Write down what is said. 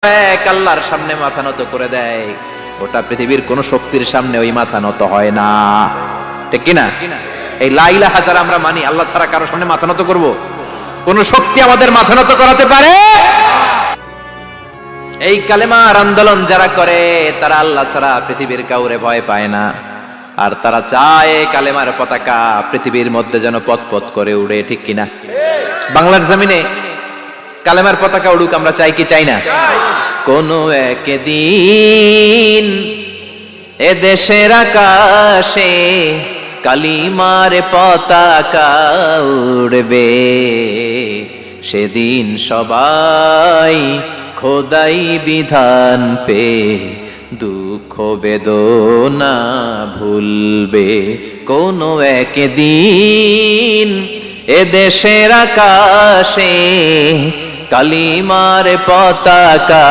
এক আল্লাহর সামনে মাথা নত করে দেয়, ওটা পৃথিবীর কোন শক্তির সামনে ওই মাথা নত হয় না। ঠিক কিনা? এই লা ইলাহা যারা আমরা মানি, আল্লাহ ছাড়া কারো সামনে মাথা নত করব? কোন শক্তি আমাদের মাথা নত করাতে পারে? এই কালেমার আন্দোলন যারা করে তারা আল্লাহ ছাড়া পৃথিবীর কাউরে ভয় পায় না, আর তারা চায় কালেমার পতাকা পৃথিবীর মধ্যে যেন পথ করে উড়ে। ঠিক কিনা? বাংলার জমিনে কালেমার পতাকা উড়ুক আমরা চাই কি চাই না? কোন একদিন এ দেশের আকাশে কালিমার পতাকা উড়বে, সেদিন সবাই খোদাই বিধান পে দুঃখ বেদনা ভুলবে। কোন একদিন এ দেশের আকাশে কালিমার পতাকা